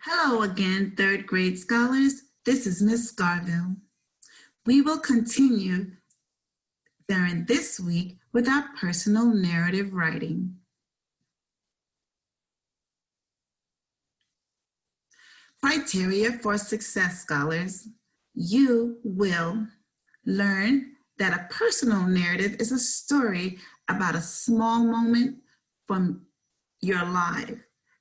Hello again, third grade scholars. This is Miss Garville. We will continue during this week with our personal narrative writing. Criteria for success, scholars. You will learn that a personal narrative is a story about a small moment from your life.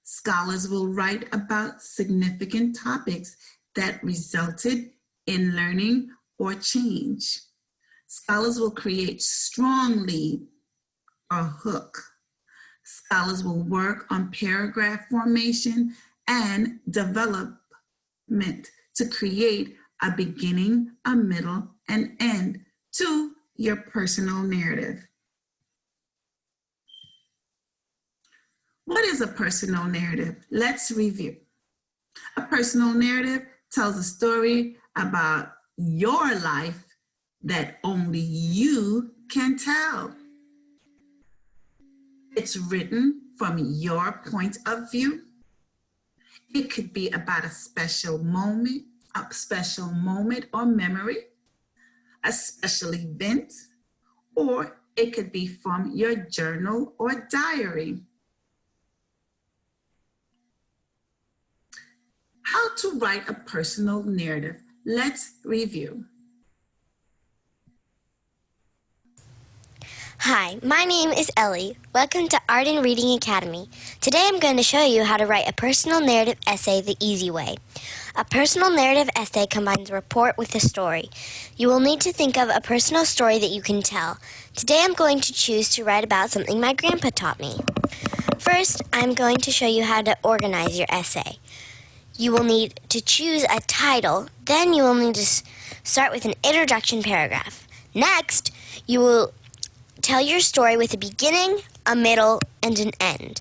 Scholars will write about significant topics that resulted in learning or change. Scholars will create strong lead or hook. Scholars will work on paragraph formation and development to create a beginning, a middle, and end to your personal narrative. What is a personal narrative? Let's review. A personal narrative tells a story about your life that only you can tell. It's written from your point of view. It could be about a special moment or memory, a special event, or it could be from your journal or diary. How to write a personal narrative. Let's review. Hi, my name is Ellie. Welcome to Art and Reading Academy. Today I'm going to show you how to write a personal narrative essay the easy way. A personal narrative essay combines a report with a story. You will need to think of a personal story that you can tell. Today I'm going to choose to write about something my grandpa taught me. First, I'm going to show you how to organize your essay. You will need to choose a title. Then you will need to start with an introduction paragraph. Next, you will tell your story with a beginning, a middle, and an end.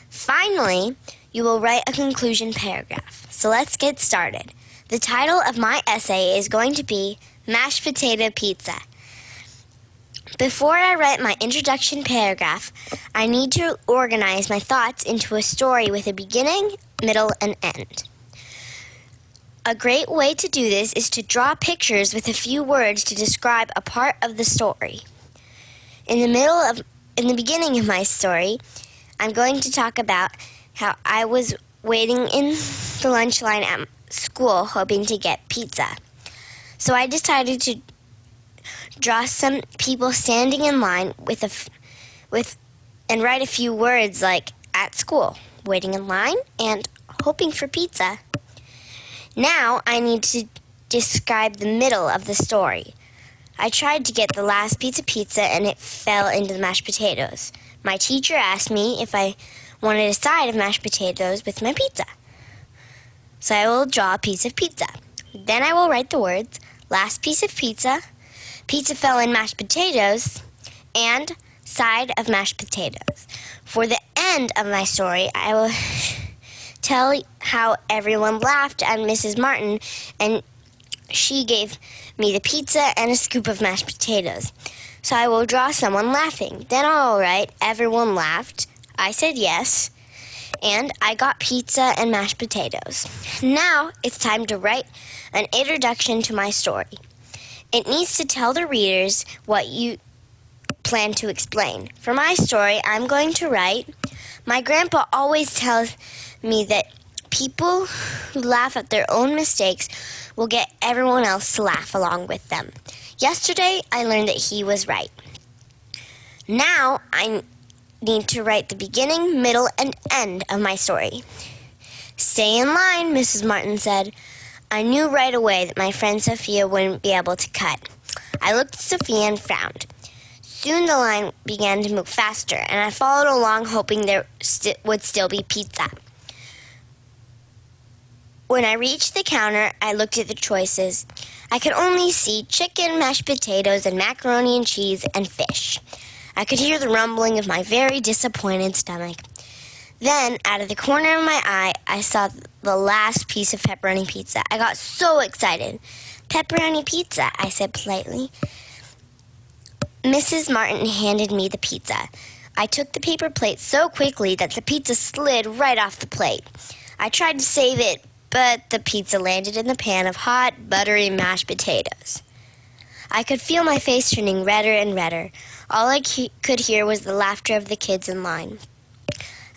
Finally, you will write a conclusion paragraph. So let's get started. The title of my essay is going to be Mashed Potato Pizza. Before I write my introduction paragraph, I need to organize my thoughts into a story with a beginning, middle, and end. A great way to do this is to draw pictures with a few words to describe a part of the story. In the beginning of my story, I'm going to talk about how I was waiting in the lunch line at school hoping to get pizza. So I decided to draw some people standing in line and write a few words like at school, waiting in line, and hoping for pizza. Now I need to describe the middle of the story. I tried to get the last piece of pizza and it fell into the mashed potatoes. My teacher asked me if I wanted a side of mashed potatoes with my pizza. So I will draw a piece of pizza. Then I will write the words, last piece of pizza, pizza fell in mashed potatoes, and side of mashed potatoes. For the end of my story, I will tell how everyone laughed at Mrs. Martin and she gave me the pizza and a scoop of mashed potatoes. So I will draw someone laughing. Then I will write, everyone laughed. I said yes. And I got pizza and mashed potatoes. Now it's time to write an introduction to my story. It needs to tell the readers what you plan to explain. For my story, I'm going to write, my grandpa always tells me that people who laugh at their own mistakes will get everyone else to laugh along with them. Yesterday, I learned that he was right. Now, I need to write the beginning, middle, and end of my story. Stay in line, Mrs. Martin said. I knew right away that my friend Sophia wouldn't be able to cut. I looked at Sophia and frowned. Soon the line began to move faster, and I followed along hoping there would still be pizza. When I reached the counter, I looked at the choices. I could only see chicken, mashed potatoes, and macaroni and cheese, and fish. I could hear the rumbling of my very disappointed stomach. Then, out of the corner of my eye, I saw the last piece of pepperoni pizza. I got so excited. Pepperoni pizza, I said politely. Mrs. Martin handed me the pizza. I took the paper plate so quickly that the pizza slid right off the plate. I tried to save it, but the pizza landed in the pan of hot, buttery mashed potatoes. I could feel my face turning redder and redder. All I could hear was the laughter of the kids in line.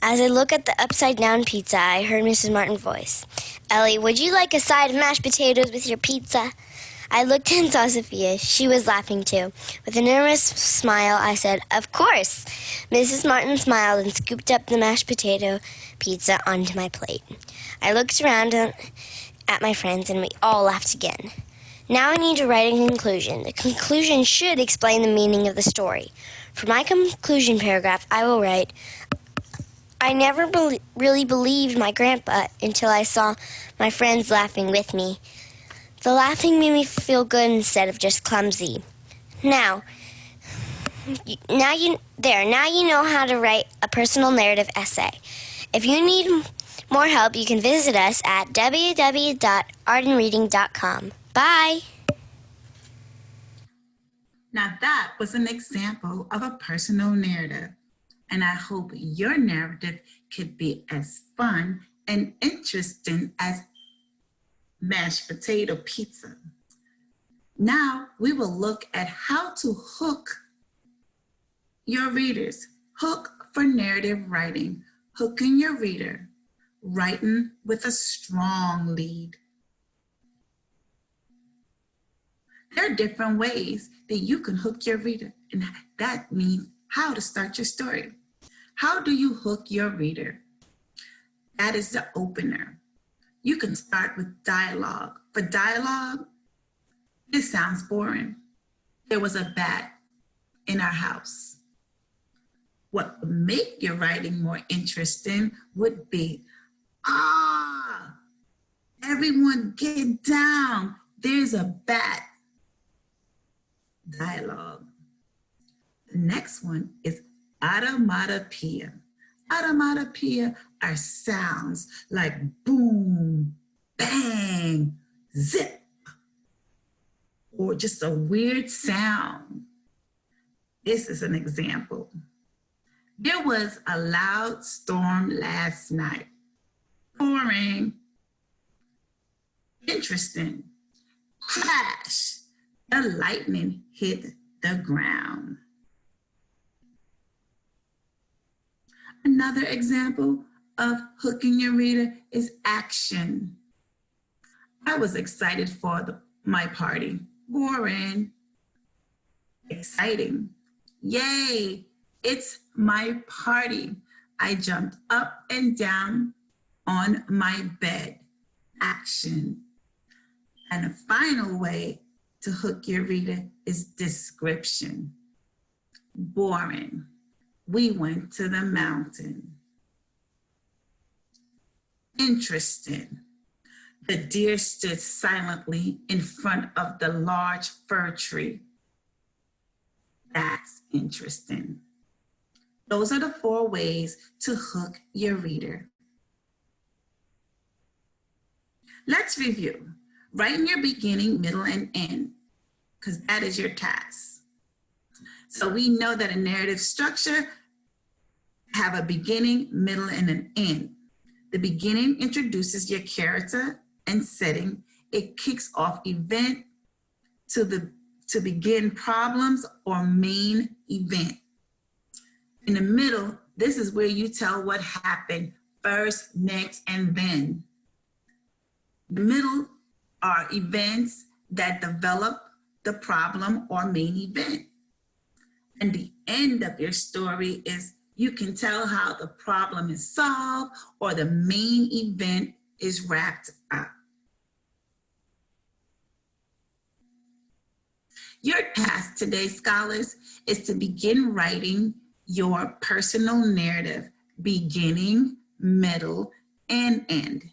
As I looked at the upside-down pizza, I heard Mrs. Martin's voice. "Ellie, would you like a side of mashed potatoes with your pizza?" I looked and saw Sophia. She was laughing too. With a nervous smile, I said, "Of course." Mrs. Martin smiled and scooped up the mashed potato pizza onto my plate. I looked around at my friends, and we all laughed again. Now I need to write a conclusion. The conclusion should explain the meaning of the story. For my conclusion paragraph, I will write, "I never really believed my grandpa until I saw my friends laughing with me. The laughing made me feel good instead of just clumsy." Now you know how to write a personal narrative essay. If you need more help, you can visit us at www.artandreading.com. Bye. Now that was an example of a personal narrative, and I hope your narrative could be as fun and interesting as mashed potato pizza. Now we will look at how to hook your readers. Hook for narrative writing, hooking your reader, writing with a strong lead. There are different ways that you can hook your reader, and that means how to start your story. How do you hook your reader? That is the opener. You can start with dialogue. For dialogue, this sounds boring. There was a bat in our house. What would make your writing more interesting would be, everyone get down. There's a bat. Dialogue. The next one is automatopoeia. Automatopoeia are sounds like boom, bang, zip, or just a weird sound. This is an example. There was a loud storm last night. Boring. Interesting. Crash. The lightning hit the ground. Another example of hooking your reader is action. I was excited for my party. Boring. Exciting. Yay, it's my party. I jumped up and down on my bed. Action. And the final way to hook your reader is description. Boring. We went to the mountain. Interesting. The deer stood silently in front of the large fir tree. That's interesting. Those are the 4 ways to hook your reader. Let's review. Write in your beginning, middle, and end, because that is your task. So we know that a narrative structure have a beginning, middle, and an end. The beginning introduces your character and setting. It kicks off event to begin problems or main event. In the middle, this is where you tell what happened first, next, and then. The middle are events that develop the problem or main event. And the end of your story is you can tell how the problem is solved or the main event is wrapped up. Your task today, scholars, is to begin writing your personal narrative, beginning, middle, and end.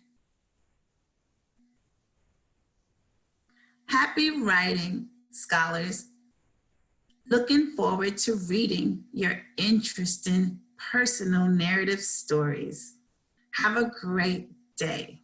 Happy writing, scholars. Looking forward to reading your interesting personal narrative stories. Have a great day.